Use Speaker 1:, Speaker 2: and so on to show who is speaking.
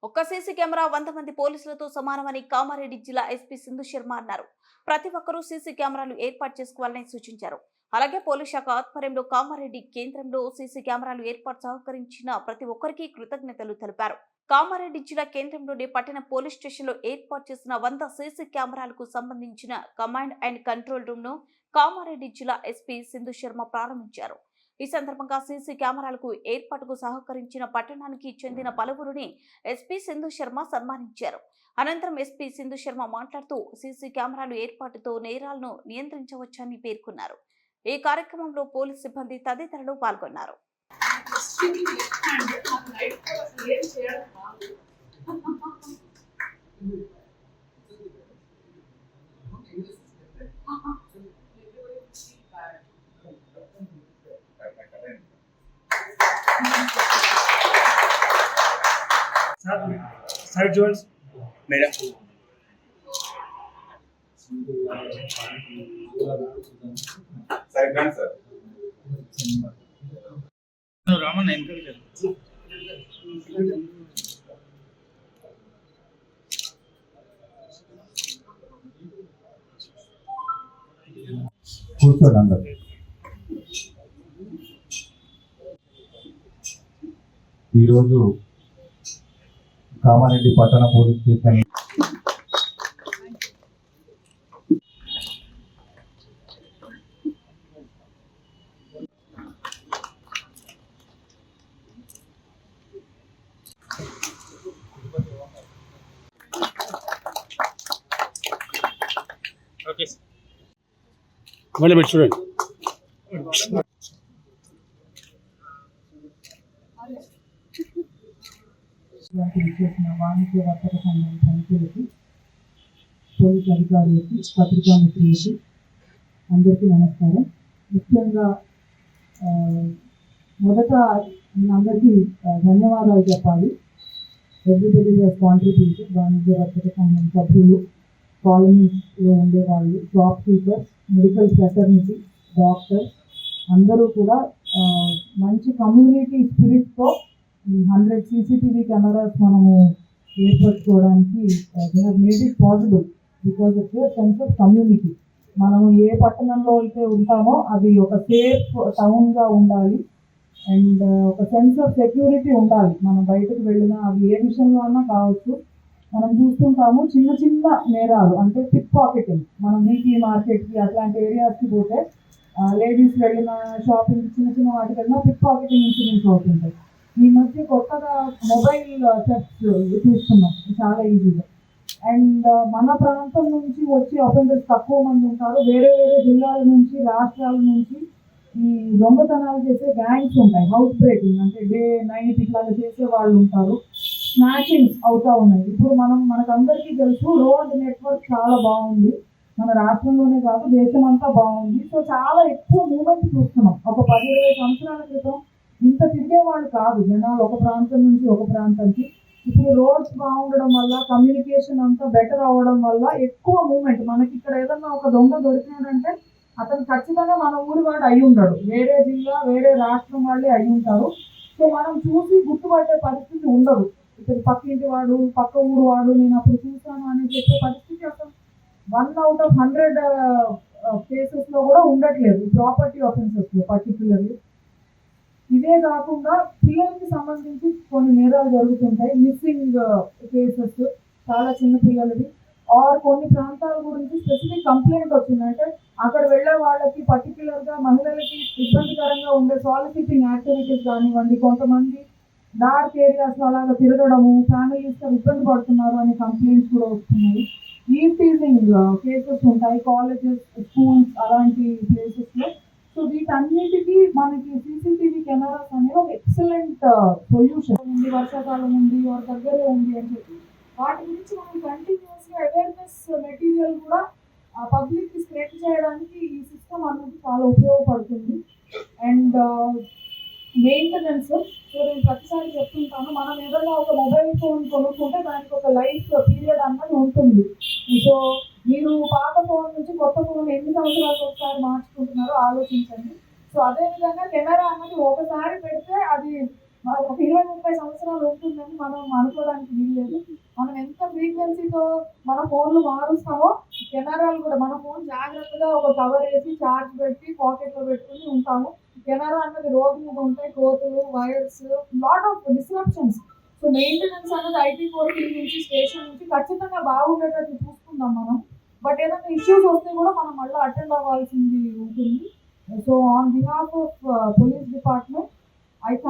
Speaker 1: ఒక్క CC camera 100 మంది పోలీసులతో సమానమని కామారెడ్డి జిల్లా ఎస్పీ సింధు శర్మ అన్నారు. ప్రతి ఒక్కరూ సీసీ కెమెరాలు ఏర్పాటు చేసుకోవాలని సూచించారు. అలాగే పోలీస్ శాఖ ఆధ్వర్యంలో కామారెడ్డి కేంద్రంలో సీసీ కెమెరాలు ఏర్పాటు సహకరించిన ప్రతి ఒక్కరికి కృతజ్ఞతలు తెలిపారు. కామారెడ్డి జిల్లా కేంద్రంలోని పట్టణ పోలీస్ స్టేషన్లో ఏర్పాటు చేసిన 100 సీసీ కెమెరాలకు సంబంధించిన కమాండ్ అండ్ కంట్రోల్ రూమ్ ను కామారెడ్డి జిల్లా ఎస్పీ సింధు శర్మ ప్రారంభించారు. ఈ సందర్భంగా సీసీ కెమెరాలకు ఏర్పాటుకు సహకరించిన పట్టణానికి చెందిన పలువురిని ఎస్పీ సింధు శర్మ సన్మానించారు. అనంతరం ఎస్పీ సింధు శర్మ మాట్లాడుతూ సీసీ కెమెరాలు ఏర్పాటుతో నేరాలను నియంత్రించవచ్చని పేర్కొన్నారు. ఈ కార్యక్రమంలో పోలీసు సిబ్బంది తదితరులు పాల్గొన్నారు.
Speaker 2: Side joints.
Speaker 3: Mira. Side joint, sir.
Speaker 2: No, Raman encourage.
Speaker 4: కూర్చోండి అందరు. ఈరోజు కామారెడ్డి పట్టణ పోలీస్ స్టేషన్
Speaker 2: Okay. మళ్ళీ పెట్టి చూడండి.
Speaker 5: చేసిన వాణిజ్య వర్తక సంఘం సమితులకి, పోలీస్ అధికారులకి, పత్రికా మిత్రులకి అందరికీ నమస్కారం. ముఖ్యంగా మొదట అందరికీ ధన్యవాదాలు చెప్పాలి. Everybody was contributed. వాణిజ్య వర్తక సంఘం సభ్యులు, కాలనీస్లో ఉండేవాళ్ళు, shopkeepers, medical fraternity, doctors అందరూ కూడా మంచి కమ్యూనిటీ స్పిరిట్తో 100 CCTV కెమెరాస్ మనము ఏర్పరచుకోవడానికి they have made it possible because of the sense of community. మనము ఏ పట్టణంలో అయితే ఉంటామో అది ఒక సేఫ్ టౌన్గా ఉండాలి అండ్ ఒక సెన్స్ ఆఫ్ సెక్యూరిటీ ఉండాలి. మనం బయటకు వెళ్ళినా అది ఏ విషయంలో అన్నా కావచ్చు. మనం చూస్తుంటాము చిన్న చిన్న నేరాలు, అంటే పిక్ పాకెటింగ్. మనం వీక్లీ మార్కెట్కి అట్లాంటి ఏరియాస్కి పోతే లేడీస్ వెళ్ళిన షాపింగ్ చిన్న చిన్న వాటికి వెళ్ళినా పిక్ పాకెటింగ్ ఇన్సిడెంట్స్ అవుతుంటాయి. ఈ మధ్య కొత్తగా మొబైల్ థెఫ్ట్స్ చూస్తున్నాం చాలా ఈజీగా. అండ్ మన ప్రాంతం నుంచి వచ్చి అఫెండర్స్ తక్కువ మంది ఉంటారు. వేరే వేరే జిల్లాల నుంచి, రాష్ట్రాల నుంచి ఈ దొంగతనాలు చేసే గ్యాంగ్స్ ఉంటాయి. హౌస్ బ్రేకింగ్ అంటే డే నైట్ ఇట్లా చేసే వాళ్ళు ఉంటారు. స్నాచింగ్స్ అవుతా ఉన్నాయి. ఇప్పుడు మనకందరికీ తెలుసు రోడ్ నెట్వర్క్ చాలా బాగుంది. మన రాష్ట్రంలోనే కాదు దేశం అంతా బాగుంది. సో చాలా ఎక్కువ మూమెంట్ చూస్తున్నాం. ఒక 10-20 సంవత్సరాల క్రితం ఇంత తిరిగేవాళ్ళు కాదు జనాలు ఒక ప్రాంతం నుంచి ఒక ప్రాంతానికి. ఇప్పుడు రోడ్స్ బాగుండడం వల్ల, కమ్యూనికేషన్ అంతా బెటర్ అవ్వడం వల్ల ఎక్కువ మూమెంట్. మనకి ఇక్కడ ఏదన్నా ఒక దొంగ దొరికినాడంటే అతను ఖచ్చితంగా మన ఊరి వాడు అయి ఉంటాడు, వేరే జిల్లా వేరే రాష్ట్రం వాళ్ళే అయి ఉంటారు. సో మనం చూసి గుర్తుపట్టే పరిస్థితి ఉండదు. ఇతను పక్కింటి వాడు, పక్క ఊరు వాడు, నేను అప్పుడు చూసాను అని చెప్పే పరిస్థితి అసలు 1 out of 100 కేసెస్లో కూడా ఉండట్లేదు, ప్రాపర్టీ ఆఫెన్సెస్లో పర్టికులర్లీ. ఇదే కాకుండా పిల్లలకి సంబంధించి కొన్ని నేరాలు జరుగుతుంటాయి. మిస్సింగ్ కేసెస్ చాలా చిన్న పిల్లలవి. ఆర్ కొన్ని ప్రాంతాల గురించి స్పెసిఫిక్ కంప్లైంట్ వచ్చిందంటే అక్కడ వెళ్ళే వాళ్ళకి పర్టికులర్గా మహిళలకి ఇబ్బందికరంగా ఉండే సాలిసిటింగ్ యాక్టివిటీస్ కానివ్వండి, కొంతమంది డార్క్ ఏరియాస్లో అలాగా తిరగడము, ఫ్యామిలీస్తో ఇబ్బంది పడుతున్నారు అనే కంప్లైంట్స్ కూడా వస్తున్నాయి. ఈవ్టీజింగ్ కేసెస్ ఉంటాయి కాలేజెస్, స్కూల్స్ అలాంటి ప్లేసెస్లో. సో వీటన్నిటికీ మనకి CCTV కెమెరాస్ అనేవి ఒక ఎక్సలెంట్ సొల్యూషన్ ఉంది. వర్షాకాలం ఉంది, వారి దగ్గరే ఉంది అని చెప్పి వాటి గురించి మనం కంటిన్యూస్గా అవేర్నెస్ మెటీరియల్ కూడా పబ్లిక్కి స్ప్రెడ్ చేయడానికి ఈ సిస్టమ్ అనేది చాలా ఉపయోగపడుతుంది. And maintenance. సో నేను ప్రతిసారి చెప్తుంటాను, మనం ఏదైనా ఒక మొబైల్ ఫోన్ కొనుక్కుంటే దానికి ఒక లైఫ్ పీరియడ్ అన్నది ఉంటుంది. సో మీరు పాత ఫోన్ నుంచి కొత్త ఫోన్ ఎన్ని సంవత్సరాలకు ఒకసారి మార్చుకుంటున్నారో ఆలోచించండి. సో అదేవిధంగా కెమెరా అన్నది ఒకసారి పెడితే అది ఒక 20-30 సంవత్సరాలు ఉంటుందని మనం అనుకోవడానికి వీల్లేదు. మనం ఎంత ఫ్రీక్వెన్సీతో మన ఫోన్లు మారుస్తామో కెమెరాలు కూడా మన ఫోన్ జాగ్రత్తగా ఒక కవర్ వేసి చార్జ్ పెట్టి పాకెట్లో పెట్టుకుని ఉంటాము. కెమెరా అన్నది రోడ్డు మీద ఉంటాయి, కోతులు, wires, lot of disruptions. So maintenance అనేది ఐటీ కోర్టు నుంచి స్టేషన్ నుంచి ఖచ్చితంగా బాగుండేటట్టు చూసుకుందాం మనం. బట్ ఏదైనా ఇష్యూస్ వస్తే కూడా మనం మళ్ళీ అటెండ్ అవ్వాల్సింది ఉంటుంది. So on behalf of police department I